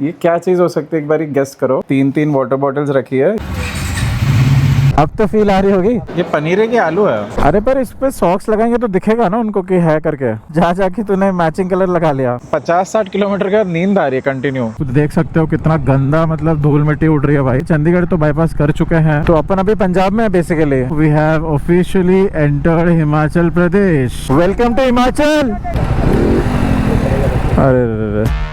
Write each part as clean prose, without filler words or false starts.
ये क्या चीज़ हो सकती है, एक बार गेस करो। 3 वाटर बॉटल्स रखी है। अब तो फील आ रही होगी। ये पनीर है कि आलू है? अरे पर इस पे सॉक्स लगाएंगे तो दिखेगा ना उनको कि है करके। जहाँ जाके तूने मैचिंग कलर लगा लिया। 50-60 किलोमीटर का नींद आ रही है कंटिन्यू। खुद देख सकते हो कितना गंदा मतलब धूल मिट्टी उड़ रही है भाई। चंडीगढ़ तो बाईपास कर चुके हैं, तो अपन अभी पंजाब में है basically. We have officially entered Himachal Pradesh. Welcome to Himachal. अरे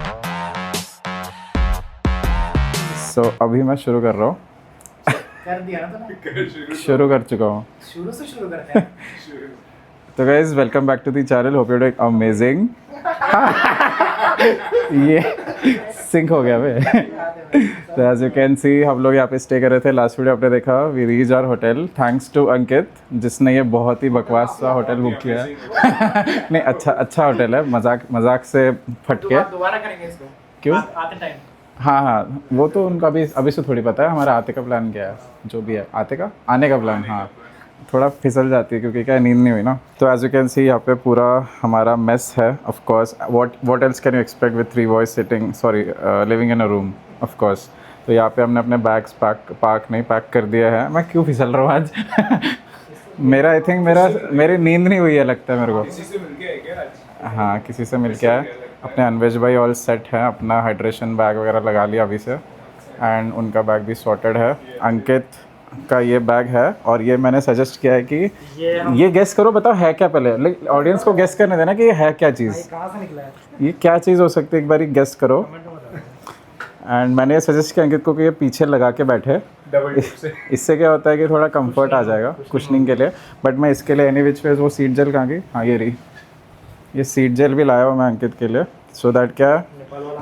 सो अभी मैं शुरू कर रहा हूँ। कर दिया ना तुमने? शुरू कर चुका हूँ। शुरू से शुरू करते हैं। तो guys welcome back to the channel. Hope you doing amazing. ये सिंक हो गया भाई। तो एज यू कैन सी हम लोग यहाँ पे स्टे कर रहे थे। लास्ट वीडियो आपने देखा। We reach our hotel thanks to Ankit, जिसने ये बहुत ही बकवास सा होटल बुक किया है। नहीं, अच्छा होटल है। मजाक से फट के दोबारा करेंगे इसको। क्यों? आते टाइम। हाँ, वो तो उनका अभी से थोड़ी पता है। हमारा आते का प्लान क्या है, जो भी है आते का आने का प्लान। हाँ, थोड़ा फिसल जाती है क्योंकि क्या नींद नहीं हुई ना। तो एज यू कैन सी यहाँ पे पूरा हमारा मेस है। Of course what else can you expect with 3 boys sitting living in a room of course. तो यहाँ पे हमने अपने बैग्स पैक कर दिया है। मैं क्यों फिसल रहा हूँ आज? आई थिंक मेरी नींद नहीं हुई है लगता है मेरे को। किसी से मिलके है क्या आज? हाँ, किसी से मिल के आए। अपने अनवेश भाई ऑल सेट है, अपना हाइड्रेशन बैग वगैरह लगा लिया अभी से, एंड उनका बैग भी सॉर्टेड है। अंकित का ये बैग है, और ये मैंने सजेस्ट किया है कि ये गेस करो, बताओ है क्या। पहले ऑडियंस को गेस करने देना कि ये है क्या चीज़। कहाँ से निकला है? ये क्या चीज़ हो सकती है, एक बार गेस करो। एंड मैंने ये सजेस्ट किया अंकित को कि ये पीछे लगा के बैठे। इससे क्या होता है कि थोड़ा कंफर्ट आ जाएगा कुशनिंग के लिए। बट मैं इसके लिए एनी विच वेज वो सीट जेल कहाँ गई? हाँ, ये रही। ये सीट जेल भी लाया हुआ मैं अंकित के लिए, सो दैट क्या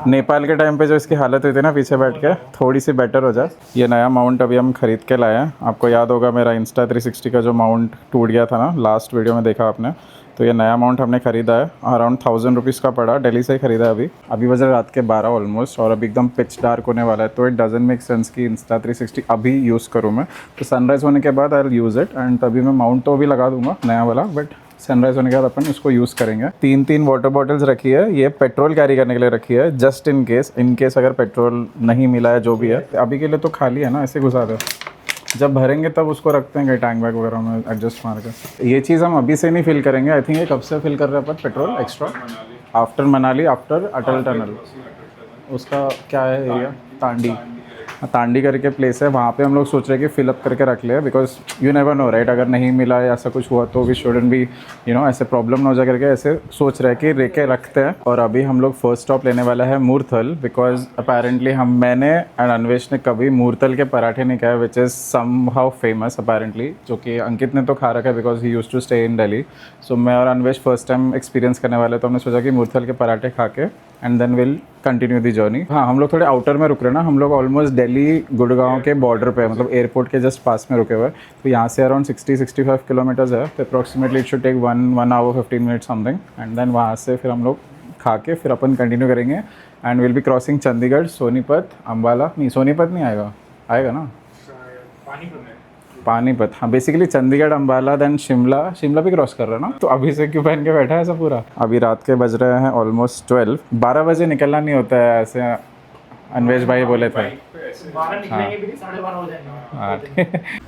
नेपाल के टाइम पे जो इसकी हालत हुई थी ना पीछे बैठ के, थोड़ी सी बेटर हो जाए। ये नया माउंट अभी हम खरीद के लाए हैं। आपको याद होगा मेरा इंस्टा 360 का जो माउंट टूट गया था ना, लास्ट वीडियो में देखा आपने। तो ये नया माउंट हमने ख़रीदा है, अराउंड 1000 रुपीज़ का पड़ा। दिल्ली से ही ख़रीदा है। अभी बज रहा रात के 12 ऑलमोस्ट, और अभी एकदम पिच डार्क होने वाला है। तो इट डजंट मेक सेंस कि इंस्टा 360 अभी यूज़ करूँ मैं। तो सनराइज़ होने के बाद I will use it, and तभी मैं माउंट तो भी लगा दूंगा नया वाला, बट सनराइज़ होने के बाद अपन इसको यूज़ करेंगे। 3 वाटर बॉटल्स रखी है। ये पेट्रोल कैरी करने के लिए रखी है, जस्ट इन केस अगर पेट्रोल नहीं मिला है जो भी है। अभी के लिए तो खाली है ना, ऐसे घुसा दे। जब भरेंगे तब उसको रखते हैं टैंक बैग वगैरह में एडजस्ट मार के। ये चीज़ हम अभी से नहीं फिल करेंगे। आई थिंक ये कब से फिल कर रहे हैं अपन petrol extra? After Manali, after Atal tunnel. उसका क्या है एरिया? तांडी करके प्लेस है, वहाँ पे हम लोग सोच रहे हैं कि फिलअप करके रख ले, because you never know right. अगर नहीं मिला या ऐसा कुछ हुआ तो वी शुडंट बी ऐसे प्रॉब्लम ना हो जाए करके ऐसे सोच रहे हैं कि रेके रखते हैं। और अभी हम लोग फर्स्ट स्टॉप लेने वाला है मूर्थल, बिकॉज अपेरेंटली मैंने एंड अन्वेश ने कभी मूर्थल के पराठे नहीं खाए, which is somehow famous apparently, जो कि अंकित ने तो खा रखा है because he use to stay in Delhi. So मैं और अन्वेश फर्स्ट टाइम एक्सपीरियंस करने वाले, तो हमने सोचा कि मूर्थल के पराठे खा के and then will continue the journey. हाँ, हम लोग थोड़े आउटर में रुक रहे हैं ना। हम लोग ऑलमोस्ट दिल्ली गुड़गांव के बॉर्डर पे, मतलब एयरपोर्ट के जस्ट पास में रुके हुए। तो यहाँ से अराउंड 60-65 किलोमीटर्स है। तो approximately it should take 1 hour 15 minutes something, and then वहाँ से फिर हम लोग खा के फिर अपन कंटिन्यू करेंगे, and will be crossing Chandigarh, Sonipat, Ambala. नहीं, सोनीपत नहीं आएगा ना, पानीपत। हाँ, बेसिकली चंडीगढ़, अम्बाला, देन शिमला भी क्रॉस कर रहा है ना। तो अभी से क्यों पहन के बैठा है ऐसा पूरा? अभी रात के बज रहे हैं ऑलमोस्ट 12 बजे निकलना नहीं होता है ऐसे, अन्वेश भाई बोले थे। 12 निकलेंगे भी 12:30 हो जाएंगे। हाँ।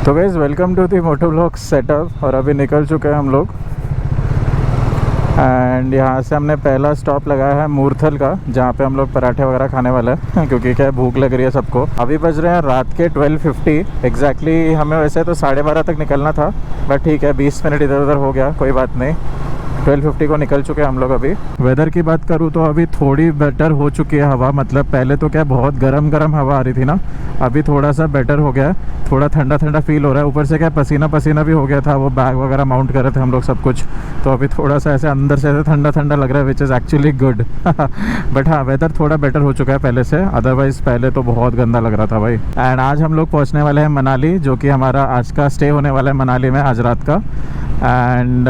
तो guys welcome to the moto vlog setup. और अभी निकल चुके हैं हम लोग एंड यहाँ से हमने पहला स्टॉप लगाया है मूर्थल का, जहाँ पे हम लोग पराठे वगैरह खाने वाले हैं क्योंकि क्या है, भूख लग रही है सबको। अभी बज रहे हैं रात के 12:50 एग्जैक्टली। हमें वैसे तो 12:30 तक निकलना था, बट ठीक है 20 मिनट इधर उधर हो गया, कोई बात नहीं। 12:50 को निकल चुके हैं हम लोग। अभी वेदर की बात करूँ तो अभी थोड़ी बेटर हो चुकी है हवा, मतलब पहले तो क्या बहुत गरम हवा आ रही थी ना, अभी थोड़ा सा बेटर हो गया है, थोड़ा ठंडा ठंडा फील हो रहा है। ऊपर से क्या पसीना पसीना भी हो गया था, वो बैग वगैरह माउंट कर रहे थे हम लोग सब कुछ, तो अभी थोड़ा सा ऐसे अंदर से ऐसे ठंडा ठंडा लग रहा है, which is actually good. But हाँ, वेदर थोड़ा बेटर हो चुका है पहले से, अदरवाइज़ पहले तो बहुत गंदा लग रहा था भाई। एंड आज हम लोग पहुँचने वाले हैं मनाली, जो कि हमारा आज का स्टे होने वाला है मनाली में आज रात का। And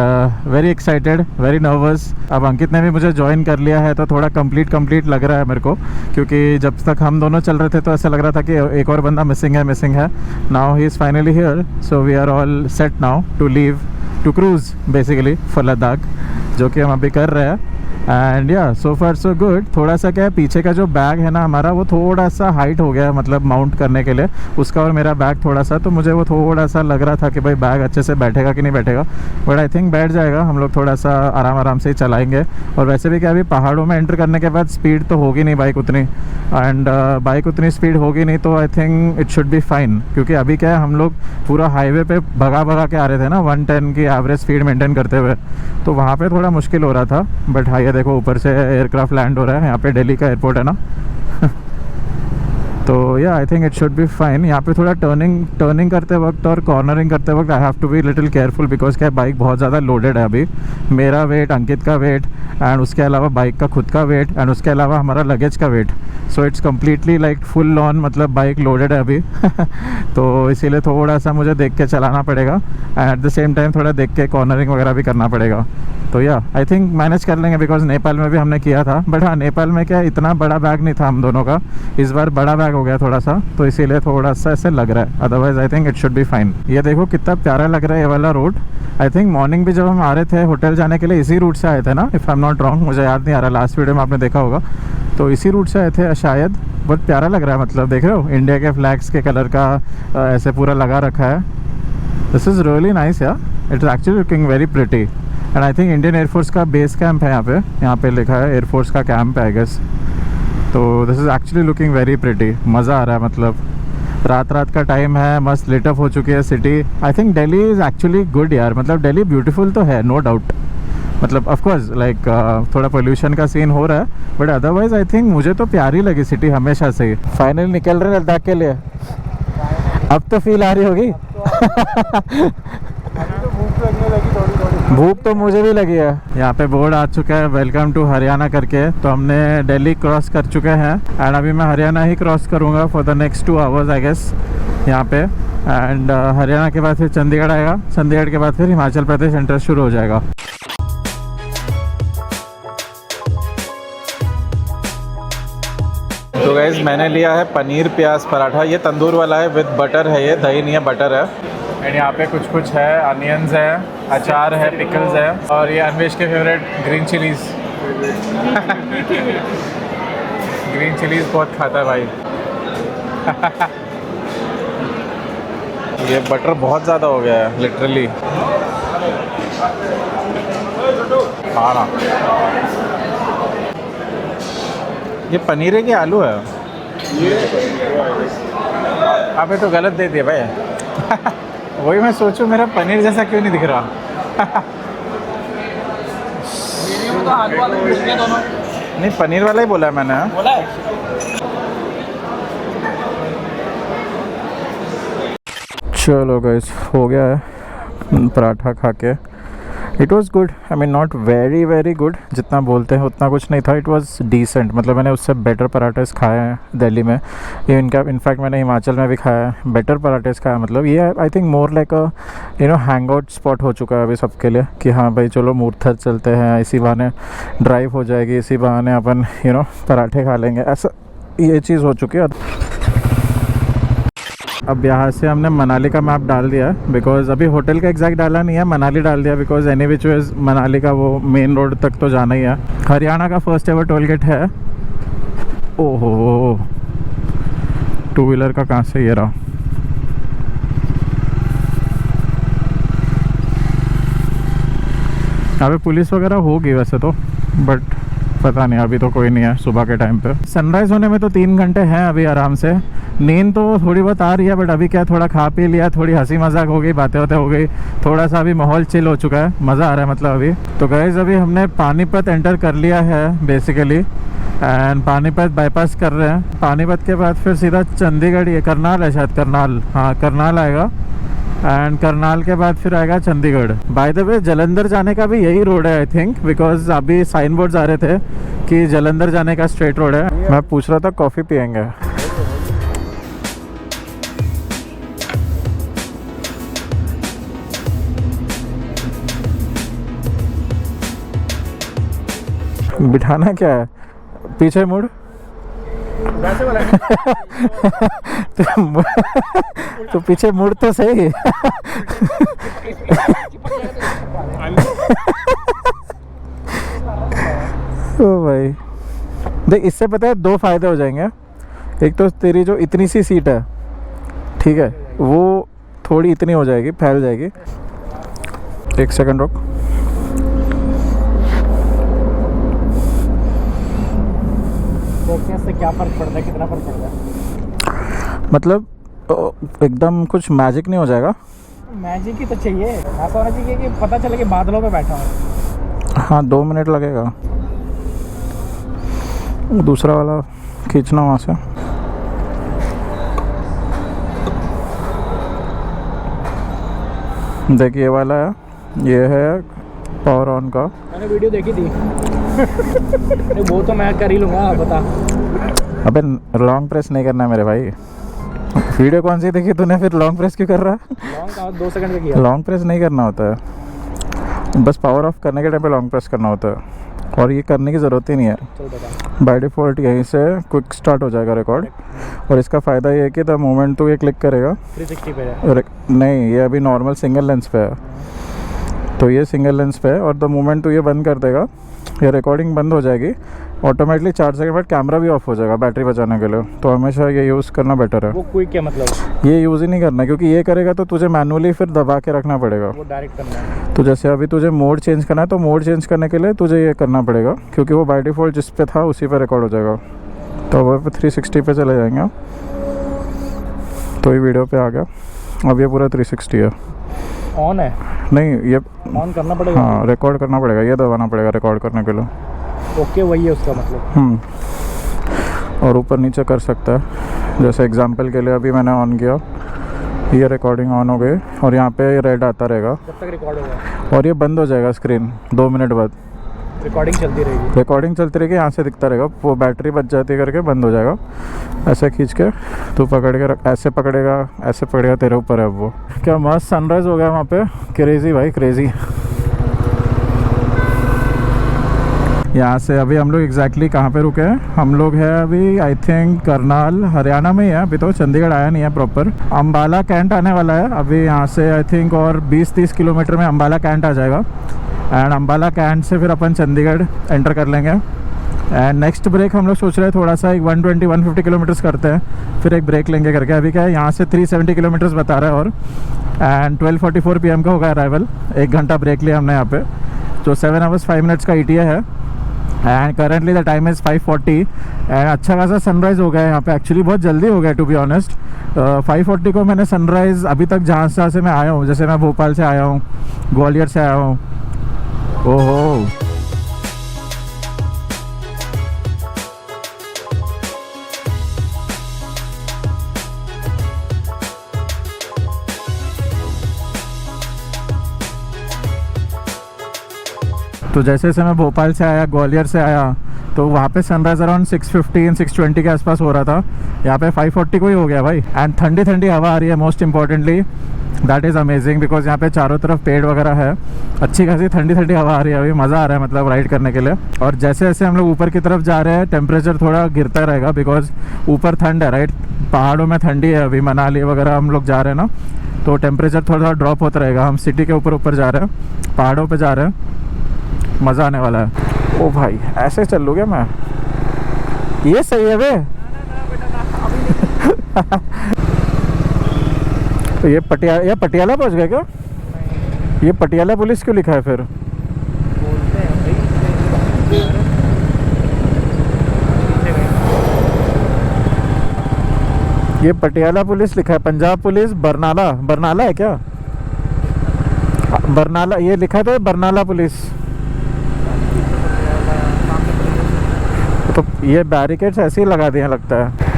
very excited, very nervous. अब अंकित ने भी मुझे ज्वाइन कर लिया है तो थोड़ा कंप्लीट लग रहा है मेरे को, क्योंकि जब तक हम दोनों चल रहे थे तो ऐसा लग रहा था कि एक और बंदा मिसिंग है। Now he is finally here, so we are all set now to leave to cruise basically for Ladakh, जो कि हम अभी कर रहे हैं। एंड या सो फार सो गुड। थोड़ा सा क्या है, पीछे का जो बैग है ना हमारा, वो थोड़ा सा हाइट हो गया है, मतलब माउंट करने के लिए उसका और मेरा बैग थोड़ा सा, तो मुझे वो थोड़ा सा लग रहा था कि भाई बैग अच्छे से बैठेगा कि नहीं बैठेगा, बट आई थिंक बैठ जाएगा। हम लोग थोड़ा सा आराम से ही चलाएंगे। और वैसे भी क्या, अभी पहाड़ों में एंटर करने के बाद स्पीड तो होगी नहीं बाइक उतनी, एंड बाइक उतनी स्पीड होगी नहीं, तो I think it should be fine. क्योंकि अभी क्या है, हम लोग पूरा हाईवे पे भगा के आ रहे थे ना 110 की एवरेज स्पीड मेंटेन करते हुए, तो वहाँ पे थोड़ा मुश्किल हो रहा था। बट हाँ, ये देखो ऊपर से एयरक्राफ्ट लैंड हो रहा है, यहाँ पे दिल्ली का एयरपोर्ट है ना। तो या I think it should be fine. यहाँ पे थोड़ा टर्निंग करते वक्त और कॉर्नरिंग करते वक्त I have to be little careful, because क्या बाइक बहुत ज़्यादा लोडेड है अभी। मेरा वेट, अंकित का वेट, एंड उसके अलावा बाइक का खुद का वेट, एंड उसके अलावा हमारा लगेज का weight. So it's completely like full on, मतलब बाइक लोडेड है अभी। तो इसीलिए थोड़ा सा मुझे देख के चलाना पड़ेगा, and at the same time थोड़ा देख के कॉर्नरिंग वगैरह भी करना पड़ेगा। तो या आई थिंक मैनेज कर लेंगे, बिकॉज नेपाल में भी हमने किया था। बट हाँ, नेपाल में क्या इतना बड़ा बैग नहीं था हम दोनों का, इस बार बड़ा बैग हो गया थोड़ा सा, तो इसीलिए थोड़ा सा ऐसे लग रहा है। Otherwise I think it should be fine. ये देखो कितना प्यारा लग रहा है ये वाला रोड। आई थिंक मॉर्निंग भी जब हम आ रहे थे होटल जाने के लिए इसी रूट से आए थे ना, if I am not wrong, मुझे याद नहीं आ रहा, लास्ट वीडियो में आपने देखा होगा, तो इसी रूट से आए थे शायद। बहुत प्यारा लग रहा है, मतलब देख रहे हो इंडिया के फ्लैग्स के कलर का ऐसे पूरा लगा रखा है। दिस इज़ रियली नाइस यार, it is actually looking very pretty. And I think Indian air force का बेस कैंप है यहाँ पे लिखा है एयरफोर्स का कैंप है आई गेस। तो this is actually looking very pretty, मज़ा आ रहा है। मतलब रात का टाइम है, मस्त लेट अप हो चुकी है city. I think Delhi is actually good यार, मतलब दिल्ली ब्यूटीफुल तो है नो डाउट, मतलब ऑफ कोर्स लाइक थोड़ा पोल्यूशन का सीन हो रहा है, बट अदरवाइज आई थिंक मुझे तो प्यारी लगी सिटी हमेशा से ही। फाइनली निकल रहे हैं लद्दाख के लिए, अब तो फील आ रही होगी। भूख तो मुझे भी लगी है। यहाँ पे बोर्ड आ चुका है वेलकम टू हरियाणा करके, तो हमने दिल्ली क्रॉस कर चुके हैं, एंड अभी मैं हरियाणा ही क्रॉस करूँगा for the next 2 hours I guess यहाँ पे। एंड हरियाणा के बाद फिर चंडीगढ़ आएगा, चंडीगढ़ के बाद फिर हिमाचल प्रदेश एंटर शुरू हो जाएगा। तो गाइस मैंने लिया है पनीर प्याज पराठा, ये तंदूर वाला है विद बटर है, ये दही नहीं है बटर है। एंड यहाँ पे कुछ है, अनियंस है, अचार है, पिकल्स है, और ये अन्वेश के favourite green chillies. Green chillies बहुत खाता है भाई। ये बटर बहुत ज़्यादा हो गया है लिटरली। खाना ये पनीर है कि आलू है? अबे तो गलत दे दिया भाई। वही मैं सोचूं मेरा पनीर जैसा क्यों नहीं दिख रहा। तो आलू वाले दोनों नहीं, पनीर वाला ही बोला है मैंने। बोला है। चलो गाइस, हो गया है पराठा खा के। It was good, I mean not very good, जितना बोलते हैं उतना कुछ नहीं था। इट वॉज़ डिसेंट, मतलब मैंने उससे बेटर पराठेस खाए हैं दिल्ली में, ये इनफैक्ट मैंने हिमाचल में भी खाया है, बेटर पराठेस खाया। मतलब ये I think more like a hang out spot हो चुका है अभी सबके लिए, कि हाँ भाई चलो मूर्थल चलते हैं, इसी बहाने ड्राइव हो जाएगी, इसी बहाने अपन पराठे खा लेंगे, ऐसा ये चीज़ हो चुकी है। अब यहाँ से हमने मनाली का मैप डाल दिया है, बिकॉज अभी होटल का एग्जैक्ट डाला नहीं है, मनाली डाल दिया, because any which ways Manali का वो मेन रोड तक तो जाना ही है। हरियाणा का फर्स्ट एवर टोल गेट है। ओहो, 2 व्हीलर का कहाँ से ये रहा। यहाँ पे पुलिस वगैरह होगी वैसे तो, बट पता नहीं, अभी तो कोई नहीं है सुबह के टाइम पे। सनराइज़ होने में तो 3 घंटे हैं अभी आराम से। नींद तो थोड़ी बहुत आ रही है, बट अभी क्या थोड़ा खा पी लिया, थोड़ी हंसी मजाक हो गई, बातें हो गई, थोड़ा सा अभी माहौल चिल हो चुका है, मज़ा आ रहा है मतलब अभी। तो गाइस अभी हमने पानीपत एंटर कर लिया है बेसिकली, एंड पानीपत बाईपास कर रहे हैं। पानीपत के बाद फिर सीधा चंडीगढ़, ये करनाल है शायद, करनाल, हाँ करनाल आएगा, एंड करनाल के बाद फिर आएगा Chandigarh. By the way Jalandhar जाने का भी यही रोड है आई थिंक, बिकॉज अभी साइन बोर्ड्स आ रहे थे कि जलंधर जाने का स्ट्रेट रोड है। मैं पूछ रहा था कॉफ़ी पियेंगे। बिठाना क्या है, पीछे मुड़ वैसे वाला तो पीछे मुड़ तो सही। ओ भाई देख, इससे पता है 2 फायदे हो जाएंगे। एक तो तेरी जो इतनी सी सीट है, ठीक है, वो थोड़ी इतनी हो जाएगी, फैल जाएगी। 1 सेकंड रुक। देखने से क्या फ़र्क पड़ता है, कितना फ़र्क पड़ता है? मतलब एकदम कुछ मैजिक नहीं हो जाएगा। मैजिक ही तो चाहिए, ऐसा होना चाहिए कि पता चले कि बादलों में बैठा हूँ। हाँ 2 मिनट लगेगा। दूसरा वाला खींचना वहाँ से। देखिए ये वाला है, ये है पावर ऑन का। मैंने वीडियो देखी थी। वो तो मैं कर ही लूँगा, बता। अबे लॉन्ग प्रेस नहीं करना है मेरे भाई। वीडियो कौन सी देखी तूने, फिर लॉन्ग प्रेस क्यों कर रहा है? लॉन्ग का 2 सेकंड में किया। लॉन्ग प्रेस नहीं करना होता है, बस पावर ऑफ करने के टाइम पे लॉन्ग प्रेस करना होता है, और ये करने की ज़रूरत ही नहीं है। चल बता। बाय डिफ़ॉल्ट यहीं से क्विक स्टार्ट हो जाएगा रिकॉर्ड। और इसका फ़ायदा ये है कि द मोमेंट तो ये क्लिक करेगा 360 पे है। नहीं, ये अभी नॉर्मल सिंगल लेंस पे है, तो ये सिंगल लेंस पे है, और द मोमेंट तो ये बंद कर देगा, ये रिकॉर्डिंग बंद हो जाएगी ऑटोमेटिकली। 4 सेकंड बाद कैमरा भी ऑफ हो जाएगा बैटरी बचाने के लिए। तो हमेशा ये यूज़ करना बेटर है। वो क्विक क्या मतलब? ये यूज़ ही नहीं करना, क्योंकि ये करेगा तो तुझे मैनुअली फिर दबा के रखना पड़ेगा। वो डायरेक्ट करना है। तो जैसे अभी तुझे मोड चेंज करना है, तो मोड चेंज करने के लिए तुझे ये करना पड़ेगा, क्योंकि वो बाय डिफ़ॉल्ट जिस पे था उसी पे रिकॉर्ड हो जाएगा। तो वह पे 360 पे चले जाएंगे। तो ये वीडियो पे आ गया, अब ये पूरा 360 है। ऑन है? नहीं, ये ऑन करना पड़ेगा। हाँ रिकॉर्ड करना पड़ेगा, ये दबाना पड़ेगा रिकॉर्ड करने के लिए। ओके वही है उसका मतलब। और ऊपर नीचे कर सकता है। जैसे एग्जांपल के लिए अभी मैंने ऑन किया, ये रिकॉर्डिंग ऑन हो गई, और यहाँ पे रेड आता रहेगा, जब तक रिकॉर्ड होगा। और ये बंद हो जाएगा स्क्रीन 2 मिनट बाद। रिकॉर्डिंग चलती रहेगी। रिकॉर्डिंग चलती रहेगी, यहाँ से दिखता रहेगा, वो बैटरी बच जाती करके बंद हो जाएगा। ऐसे खींच के तू पकड़ के रख, ऐसे पकड़ेगा, तेरे ऊपर है वो। क्या मस्त सनराइज़ हो गया वहाँ पे, क्रेज़ी भाई क्रेज़ी। यहाँ से अभी हम लोग एग्जैक्टली कहाँ पे रुके हैं? हम लोग हैं अभी आई थिंक करनाल, हरियाणा में ही है। अभी तो चंडीगढ़ आया नहीं है प्रॉपर। अम्बाला कैंट आने वाला है अभी यहाँ से आई थिंक, और 20-30 किलोमीटर में अम्बाला कैंट आ जाएगा। एंड अम्बाला कैंट से फिर अपन चंडीगढ़ एंटर कर लेंगे। एंड नेक्स्ट ब्रेक हम लोग सोच रहे हैं थोड़ा सा, एक 120-150 किलोमीटर्स करते हैं, फिर एक ब्रेक लेंगे करके। अभी क्या है, यहाँ से 370 किलोमीटर्स बता रहा है, और एंड 12:44 PM का होगा अराइवल। 1 घंटा ब्रेक लिया हमने यहाँ पे, जो 7 hours 5 minutes का ETA है। And currently the time is 5:40। And अच्छा खासा सनराइज़ हो गया है यहाँ पे, एक्चुअली बहुत जल्दी हो गया टू बी ऑनेस्ट। 5:40 को मैंने सनराइज़ अभी तक जहाँ से मैं आया हूँ, जैसे मैं भोपाल से आया हूँ, ग्वालियर से आया हूँ। ओहो तो जैसे जैसे मैं भोपाल से आया, ग्वालियर से आया, तो वहाँ पे सनराइज़ अराउंड 6:15-6:20 के आसपास हो रहा था। यहाँ पे 5:40 को ही हो गया भाई। एंड ठंडी ठंडी हवा आ रही है, most importantly that is amazing, because यहाँ पे चारों तरफ पेड़ वगैरह है, अच्छी खासी ठंडी ठंडी हवा आ रही है अभी। मज़ा आ रहा है मतलब राइड करने के लिए। और जैसे जैसे हम लोग ऊपर की तरफ जा रहे हैं, टेम्परेचर थोड़ा गिरता रहेगा, बिकॉज ऊपर ठंड है राइट, पहाड़ों में ठंडी है। अभी मनाली वगैरह हम लोग जा रहे हैं ना, तो टेम्परेचर थोड़ा थोड़ा ड्रॉप होता रहेगा। हम सिटी के ऊपर जा रहे हैं, पहाड़ों पर जा रहे हैं, मज़ा आने वाला है। ओ भाई ऐसे चल लूँ क्या मैं? ये सही है बे। तो ये पटियाला पहुंच गया क्या? ये पटियाला पुलिस क्यों लिखा है फिर? ये पटियाला पुलिस लिखा है, पंजाब पुलिस बरनाला। बरनाला है क्या? बरनाला ये लिखा था, बरनाला पुलिस। तो ये बैरिकेड्स ऐसे ही लगा दिए लगता है।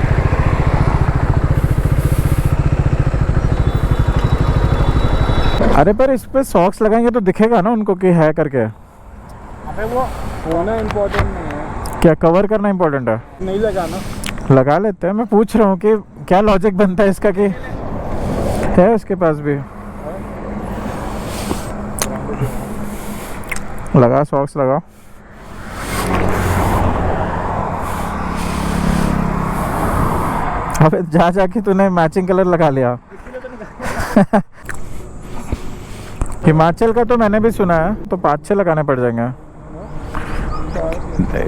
अरे पर इस पे सॉक्स लगाएंगे तो दिखेगा ना उनको कि है करके। अबे वो होना इम्पोर्टेंट नहीं है, क्या कवर करना इम्पोर्टेंट है? नहीं लगाना। लगा लेते हैं। मैं पूछ रहा हूँ कि क्या लॉजिक बनता है इसका कि है उसके पास भी। लगा, सॉक्स लगा। अबे जा जाके तूने मैचिंग कलर लगा लिया। हिमाचल का तो मैंने भी सुना है, तो 5-6 लगाने पड़ जाएंगे।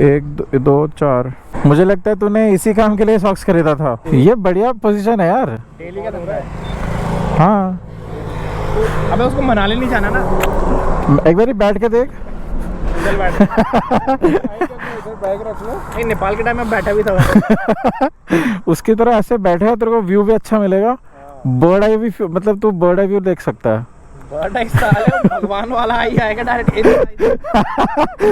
1 2 4। मुझे लगता है तूने इसी काम के लिए सॉक्स खरीदा था। ये बढ़िया पोजीशन है यार। डेली का धंधा है। हाँ अबे उसको मनाली नहीं जाना ना, एक बार बैठ के देख। चल बैठ। बैग रख लो। नहीं, नेपाल के टाइम में बैठा भी था। उसकी तरह ऐसे बैठे तेरे को व्यू भी अच्छा मिलेगा। बर्ड आई भी, मतलब तू बर्ड आई व्यू देख सकता है। बड़ा भगवान वाला आई आएगा डायरेक्ट।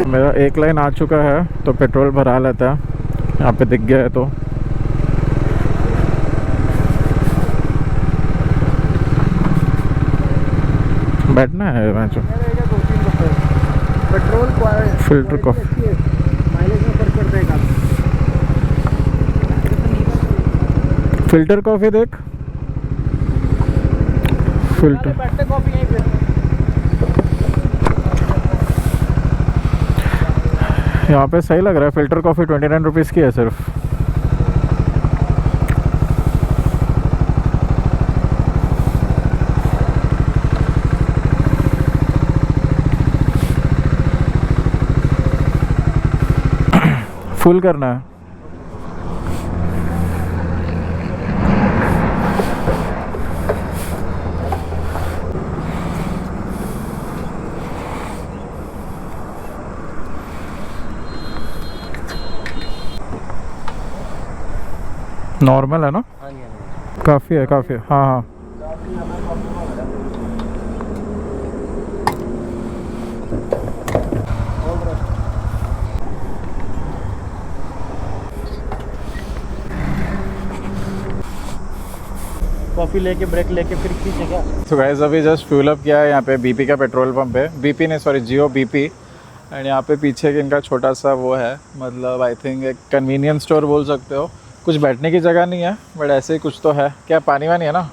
मेरा एक लाइन आ चुका है तो पेट्रोल भरा लेता है। यहाँ पे दिख गया है तो बैठना है। मैं जो पेट्रोल फिल्टर को माइलेज में फर्क पड़ता है काफी। फिल्टर कॉफी देख। फिल्टर बैठते कॉफी यहीं पे। यहाँ पे सही लग रहा है। फिल्टर कॉफी 29 रुपीज़ की है सिर्फ। फुल करना है। नॉर्मल है ना? काफ़ी है, काफ़ी। हाँ हाँ कॉफी लेके ब्रेक लेके फिर खींचे क्या? तो गाइस अभी जस्ट फ्यूल अप किया है यहाँ पे। बीपी का पेट्रोल पंप है। बीपी नहीं, सॉरी, जियो बीपी। एंड यहाँ पे पीछे इनका छोटा सा वो है, मतलब आई थिंक एक कन्वीनियंस स्टोर बोल सकते हो। कुछ बैठने की जगह नहीं है बट ऐसे ही कुछ तो है। क्या पानी वानी है ना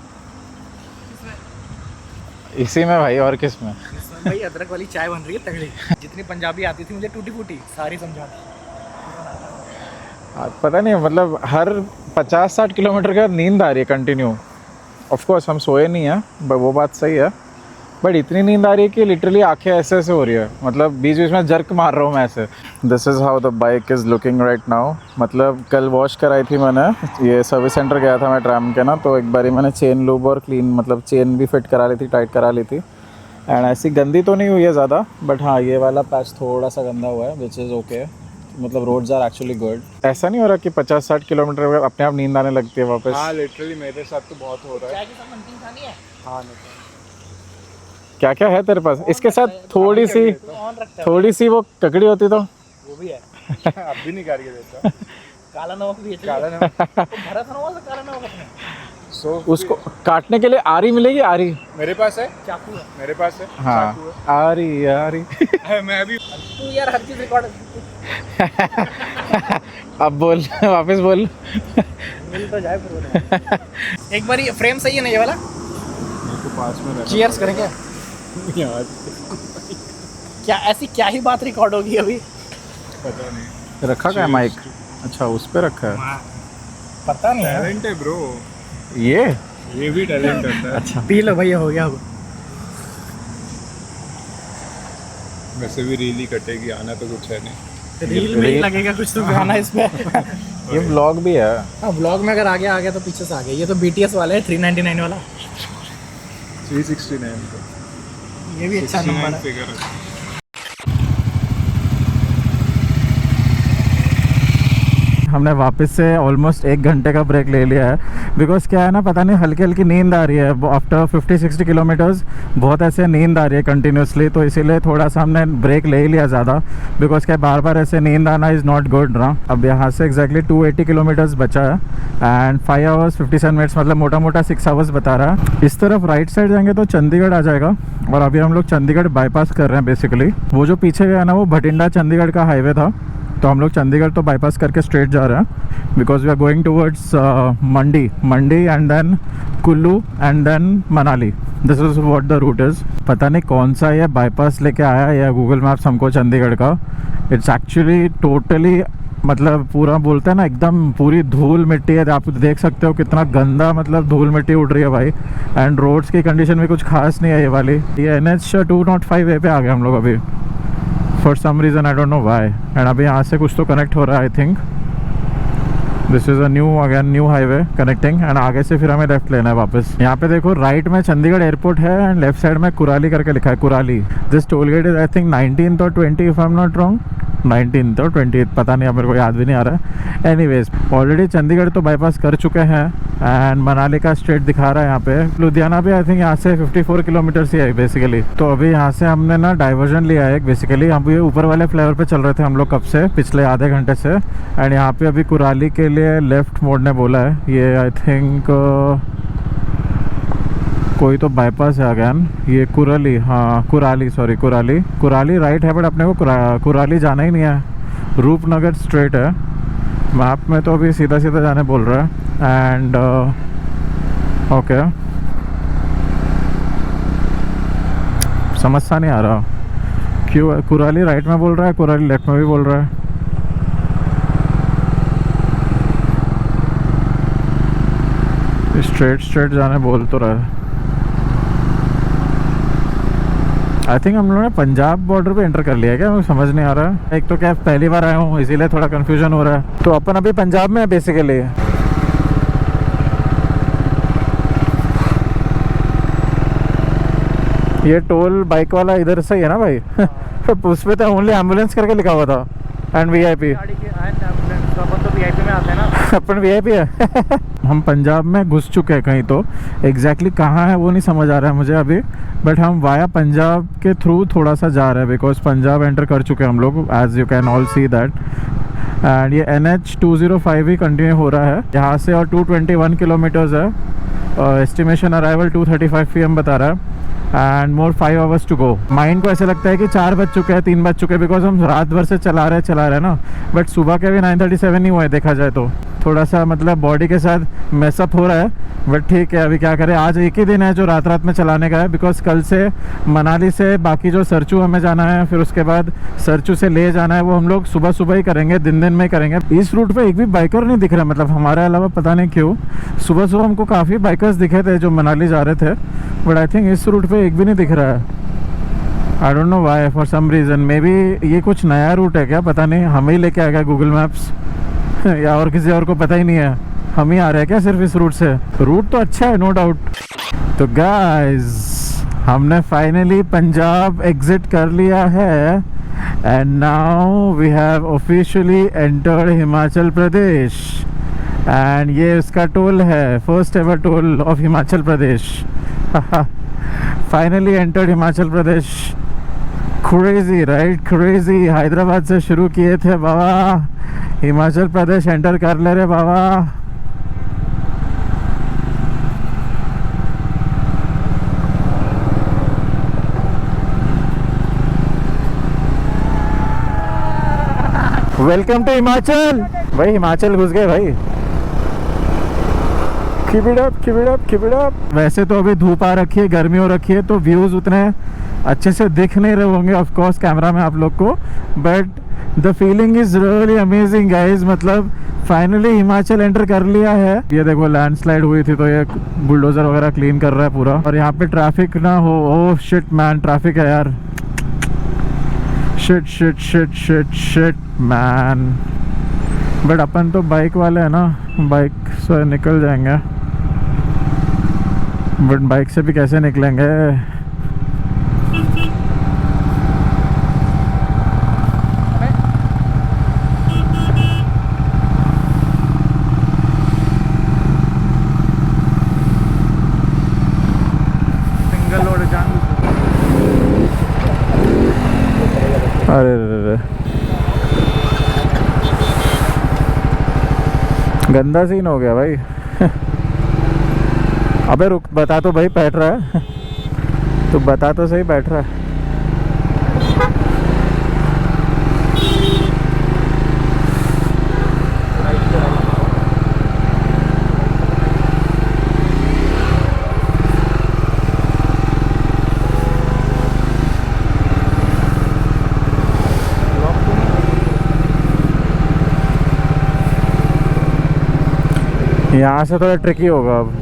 इसी में भाई? और किस में? भाई अदरक वाली चाय बन रही है तगड़ी। जितनी पंजाबी आती थी मुझे टूटी फूटी सारी समझा दी। पता नहीं, मतलब हर 50-60 किलोमीटर का नींद आ रही है कंटिन्यू। ऑफ कोर्स हम सोए नहीं हैं, वो बात सही है, बट इतनी नींद आ रही है कि लिटरली आंखें ऐसे ऐसे हो रही है। मतलब बीच बीच में जर्क मार रहा हूँ मैं ऐसे। This is how the bike is looking right now. मतलब कल वॉश कराई थी मैंने, ये सर्विस सेंटर गया था मैं ट्रैम के ना, तो एक बारी मैंने चेन लूब और क्लीन, मतलब चेन भी फिट करा ली थी, टाइट करा ली थी। एंड ऐसी गंदी तो नहीं हुई है ज़्यादा, बट हाँ ये वाला पैच थोड़ा सा गंदा हुआ है, विच इज़ ओके। मतलब रोड्स आर एक्चुअली गुड। ऐसा नहीं हो रहा कि 50-60 किलोमीटर अपने आप नींद आने लगती है वापस? हाँ लिटरली मेरे साथ तो बहुत हो रहा है। हाँ क्या क्या है तेरे पास? इसके साथ थोड़ी सी वो ककड़ी होती तो वो भी है। अब भी नहीं करके देता। काला नमक भी है। काला नमक भरा था ना काला नमक अपने। सो उसको काटने के लिए आरी मिलेगी? आरी मेरे पास है, चाकू है। मेरे पास है। हाँ चाकू आरी आरी। है। मैं भी तू यार हर चीज रिकॉर्ड अब बोल, वापस बोल। मिल तो जाए फिर। एक बार ये फ्रेम सही है ना ये वाला? मेरे को पास में रहना चीयर्स करेंगे यार। क्या? ऐसी क्या ही बात रिकॉर्ड होगी अभी? पता नहीं। रखा क्या माइक? अच्छा उस पे रखा है। पता नहीं है। टैलेंट है ब्रो, ये भी टैलेंट होता है। अच्छा पी लो भैया, हो गया अब। वैसे भी रील ही कटेगी, आना तो कुछ है नहीं। रील में ही लगेगा कुछ तो गाना इसमें। ये व्लॉग भी है। हाँ व्लॉग में अगर आगे आ गया तो पीछे से आ गया। ये तो BTS वाला है 399 वाला। 369 का ये भी अच्छा नंबर है। फिगर है। हमने वापस से ऑलमोस्ट 1 घंटे का ब्रेक ले लिया है, बिकॉज क्या है ना, पता नहीं हल्की हल्की नींद आ रही है आफ्टर 50-60 किलोमीटर्स। बहुत ऐसे नींद आ रही है कंटिन्यूसली, तो इसीलिए थोड़ा सा हमने ब्रेक ले ही लिया ज़्यादा, बिकॉज क्या बार बार ऐसे नींद आना इज़ नॉट गुड ना। अब यहाँ से एग्जैक्टली 280 किलोमीटर्स बचा है एंड 5 आवर्स 57 मिनट्स, मतलब मोटा मोटा 6 आवर्स बता रहा है। इस तरफ राइट साइड जाएंगे तो चंडीगढ़ आ जाएगा, और अभी हम लोग चंडीगढ़ बाईपास कर रहे हैं बेसिकली। वो जो पीछे गया ना, वो भटिंडा चंडीगढ़ का हाईवे था, तो हम लोग चंडीगढ़ तो बाईपास करके स्ट्रेट जा रहे हैं, because we are going towards Mandi and then Kullu and then Manali. This is what the route is. पता नहीं कौन सा ये बाईपास लेके आया या गूगल मैप्स हमको चंडीगढ़ का। इट्स एक्चुअली टोटली, मतलब पूरा बोलते हैं ना, एकदम पूरी धूल मिट्टी है। आप देख सकते हो कितना गंदा, मतलब धूल मिट्टी उड़ रही है भाई। एंड रोड्स की कंडीशन भी कुछ खास नहीं है ये वाली। ये NH 205 पे आ गए हम लोग अभी, for some reason, I don't know why. And अभी यहाँ से कुछ तो कनेक्ट हो रहा है, I think this is a new highway connecting. And आगे से फिर हमें लेफ्ट लेना है वापस। यहाँ पे देखो राइट में चंडीगढ़ एयरपोर्ट है एंड लेफ्ट साइड में कुराली करके लिखा है, Kurali. This toll gate is I think 19th और 20 if I am not wrong, 19th और 20th, पता नहीं, अब मेरे को याद भी नहीं आ रहा है। एनीवेज, ऑलरेडी चंडीगढ़ तो बाईपास कर चुके हैं एंड मनाली का स्ट्रेट दिखा रहा है यहाँ पे। लुधियाना भी आई थिंक यहाँ से 54 किलोमीटर ही है बेसिकली। तो अभी यहाँ से हमने ना डाइवर्जन लिया है बेसिकली। हम ये ऊपर वाले फ्लाईओवर पे चल रहे थे हम लोग कब से, पिछले आधे घंटे से। एंड यहाँ पे अभी कुराली के लिए लेफ्ट मोड़ने बोला है। ये आई थिंक कोई तो बाईपास है अगैन, ये कुराली, हाँ कुराली, सॉरी कुराली राइट है, बट अपने को कुराली जाना ही नहीं है, रूपनगर स्ट्रेट है। मैप में तो अभी सीधा सीधा जाने बोल रहा है। एंड ओके, समझ सा नहीं आ रहा क्यों कुराली राइट में बोल रहा है, कुराली लेफ्ट में भी बोल रहा है। स्ट्रेट जाने बोल तो रहा है। आई थिंक हम लोगों ने पंजाब बॉर्डर पे एंटर कर लिया है क्या, मुझे समझ नहीं आ रहा है। एक तो क्या पहली बार आया हूँ इसीलिए थोड़ा कंफ्यूजन हो रहा है। तो अपन अभी पंजाब में है बेसिकली। ये टोल बाइक वाला इधर से ही है ना भाई? उस पर तो ओनली एम्बुलेंस करके लिखा हुआ था एंड VIP। VIP में आते हैं ना अपन VIP है। हम पंजाब में घुस चुके हैं कहीं, तो एग्जैक्टली कहाँ है वो नहीं समझ आ रहा है मुझे अभी, बट हम वाया पंजाब के थ्रू थोड़ा सा जा रहे हैं, बिकॉज पंजाब एंटर कर चुके हैं हम लोग, as you can all see that. And ये NH 205 ही कंटिन्यू हो रहा है यहाँ से, और 221 किलोमीटर्स है। एस्टिमेशन अराइवल 2:35 PM बता रहा है and more 5 hours to go. Mind को ऐसे लगता है कि 4 बज चुके हैं, 3 बज चुके हैं, बिकॉज हम रात भर से चला रहे हैं ना। बट सुबह के भी 9:37 ही हुए देखा जाए तो। थोड़ा सा मतलब बॉडी के साथ मैसअप हो रहा है, बट ठीक है, अभी क्या करें। आज एक ही दिन है जो रात में चलाने का है, बिकॉज कल से मनाली से बाकी जो सरचू हमें जाना है, फिर उसके बाद सरचू से ले जाना है, वो हम लोग सुबह ही करेंगे, दिन में ही करेंगे। इस रूट पे एक भी बाइकर नहीं दिख रहा, मतलब हमारे अलावा, पता नहीं क्यों। सुबह हमको काफ़ी बाइकर्स दिखे थे जो मनाली जा रहे थे, बट आई थिंक इस रूट पे एक भी नहीं दिख रहा है। I don't know why, for some reason. Maybe ये कुछ नया रूट है क्या, पता नहीं, हमें ही लेके आएगा गूगल मैप्स या और किसी और को पता ही नहीं है, हम ही आ रहे हैं क्या सिर्फ इस रूट से। रूट तो अच्छा है नो डाउट। तो गाइस, हमने फाइनली पंजाब एग्जिट कर लिया है and now we have officially entered Himachal Pradesh. And ये उसका टोल है, first ever toll of Himachal Pradesh. Finally entered Himachal Pradesh. Crazy right, crazy. Hyderabad से शुरू किए थे बाबा, हिमाचल प्रदेश एंटर कर ले रे बाबा। Welcome to Himachal. भाई हिमाचल घुस गए भाई। Keep it up, keep it up, keep it up। वैसे तो अभी धूप आ रखी है, गर्मी हो रखी है, तो व्यूज़ उतने अच्छे से दिख नहीं रहे होंगे ऑफ कोर्स कैमरा में आप लोग को, but the feeling is really amazing guys. मतलब फाइनली हिमाचल एंटर कर लिया है। ये देखो लैंडस्लाइड हुई थी तो ये बुलडोज़र वगैरह क्लीन कर रहा है पूरा, और यहाँ पे ट्रैफिक ना हो। ओह शिट मैन, ट्रैफिक है यार। Shit shit shit shit shit man. But अपन तो बाइक वाले हैं ना, बाइक से निकल जाएंगे, बट बाइक से भी कैसे निकलेंगे। अरे रे, गंदा सीन हो गया भाई। अबे रुक, बता तो भाई, बैठ रहा है तो बता तो सही, बैठ रहा है। यहाँ से थोड़ा ट्रिकी होगा अब।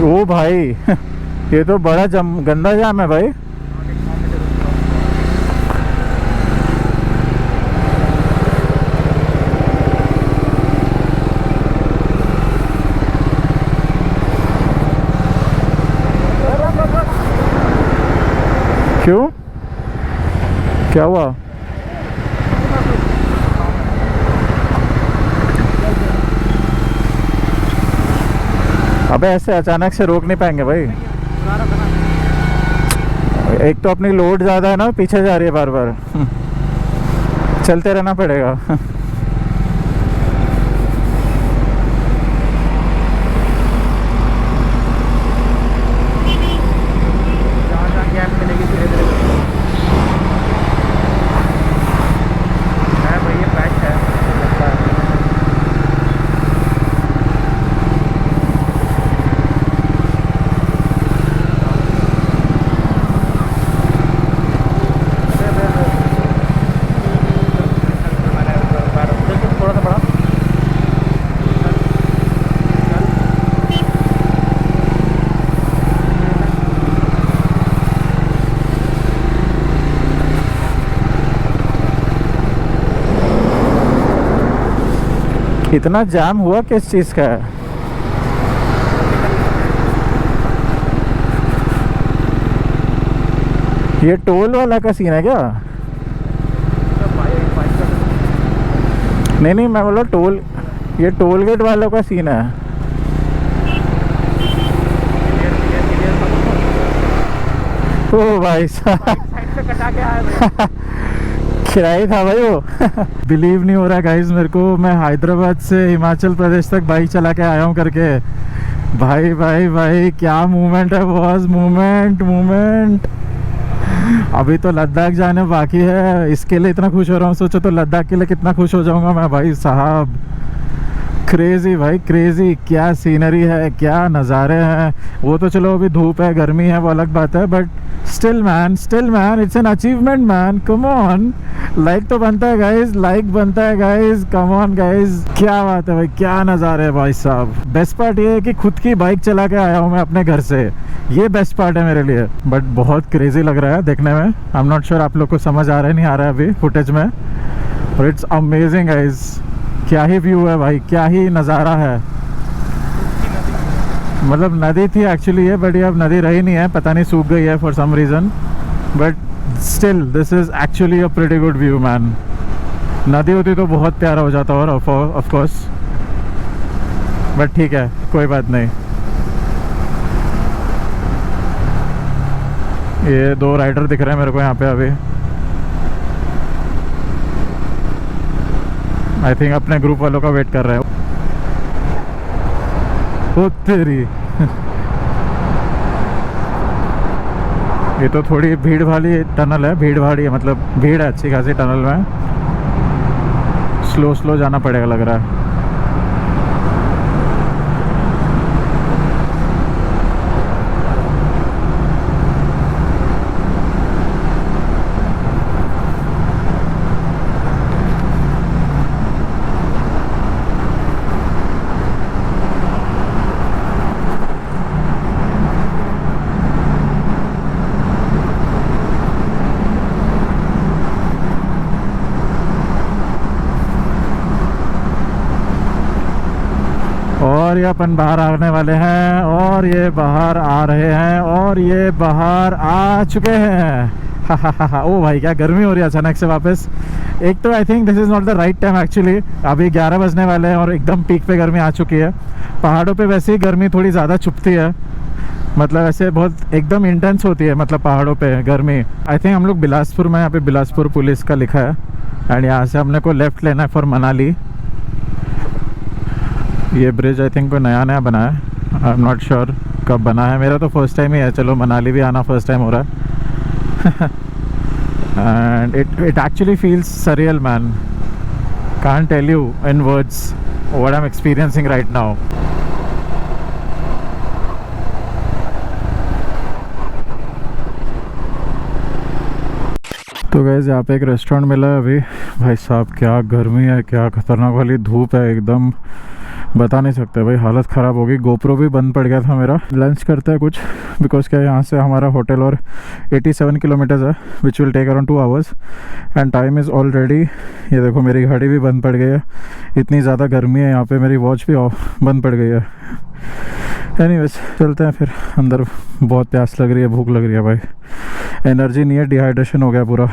ओ भाई ये तो बड़ा गंदा जाम है भाई। क्यों, क्या हुआ? अबे ऐसे अचानक से रोक नहीं पाएंगे भाई। एक तो अपनी लोड ज़्यादा है ना, पीछे जा रही है बार बार। चलते रहना पड़ेगा। इतना जाम हुआ किस चीज़ का है? ये टोल वाला का सीन है क्या? नहीं नहीं, मैं बोला टोल, ये टोल गेट वालों का सीन है। ओ भाई साहब, किराए था भाई वो। बिलीव नहीं हो रहा गाइस मेरे को, मैं हैदराबाद से हिमाचल प्रदेश तक बाइक चला के आया हूँ करके। भाई भाई भाई क्या मूवमेंट है बॉस, मूवमेंट। अभी तो लद्दाख जाने बाकी है, इसके लिए इतना खुश हो रहा हूँ। सोचो तो लद्दाख के लिए कितना खुश हो जाऊंगा मैं भाई साहब। क्रेजी भाई क्रेजी, क्या सीनरी है, क्या नज़ारे हैं। वो तो चलो अभी धूप है, गर्मी है, वो अलग बात है, but still man it's an achievement man, come on. Like तो बनता है गाइज, लाइक बनता है गाइज, कम ऑन गाइज। क्या बात है भाई, क्या नज़ारे है भाई साहब। बेस्ट पार्ट ये है कि खुद की बाइक चला के आया हूँ मैं अपने घर से, ये बेस्ट पार्ट है मेरे लिए। बट बहुत क्रेजी लग रहा है देखने में। आई एम नॉट श्योर आप लोग को समझ आ रहा है नहीं आ रहा है अभी फुटेज में, और इट्स अमेजिंग गाइज। क्या ही व्यू है भाई, क्या ही नज़ारा है। मतलब नदी थी एक्चुअली ये, बट ये अब नदी रही नहीं है, पता नहीं सूख गई है for some reason, but still this is actually a pretty good view man. नदी होती तो बहुत प्यारा हो जाता और ऑफ कोर्स, बट ठीक है कोई बात नहीं। ये दो राइडर दिख रहे हैं मेरे को यहाँ पे अभी, आई थिंक अपने ग्रुप वालों का वेट कर रहे हैं। ओ तेरी ये तो थोड़ी भीड़ वाली टनल है, भीड़ भाड़ी है, मतलब भीड़ है अच्छी खासी टनल में। स्लो जाना पड़ेगा लग रहा है। अपन बाहर आने वाले हैं और ये बाहर आ रहे हैं और ये बाहर आ चुके हैं। हा ओ भाई क्या गर्मी हो रही है अचानक से वापस। एक तो आई think this is not the right time actually. अभी 11 बजने वाले हैं और एकदम पीक पे गर्मी आ चुकी है। पहाड़ों पे वैसे ही गर्मी थोड़ी ज़्यादा चुभती है, मतलब ऐसे बहुत एकदम इंटेंस होती है, मतलब पहाड़ों पे गर्मी। आई थिंक हम लोग बिलासपुर में, यहाँ पे बिलासपुर पुलिस का लिखा है एंड यहाँ से हमने को लेफ़्ट लेना है फॉर मनाली। ये ब्रिज आई थिंक कोई नया नया बना है, आई एम नॉट श्योर कब बना है। मेरा तो फर्स्ट टाइम ही है, चलो मनाली भी आना फर्स्ट टाइम हो रहा है। And it actually feels surreal man, can't tell you in words what I am experiencing right now. तो गाइस यहाँ पे एक रेस्टोरेंट मिला है अभी। भाई साहब क्या गर्मी है, क्या खतरनाक वाली धूप है, एकदम बता नहीं सकते भाई, हालत ख़राब होगी। गोप्रो भी बंद पड़ गया था मेरा। लंच करते हैं कुछ, बिकॉज क्या यहाँ से हमारा होटल और 87 किलोमीटर्स है, which will take around 2 hours and time is already, ये देखो मेरी घड़ी भी बंद पड़ गई है, इतनी ज़्यादा गर्मी है यहाँ पे, मेरी वॉच भी बंद पड़ गई है। एनीवेज चलते हैं फिर अंदर, बहुत प्यास लग रही है, भूख लग रही है भाई, एनर्जी नहीं है, डिहाइड्रेशन हो गया पूरा।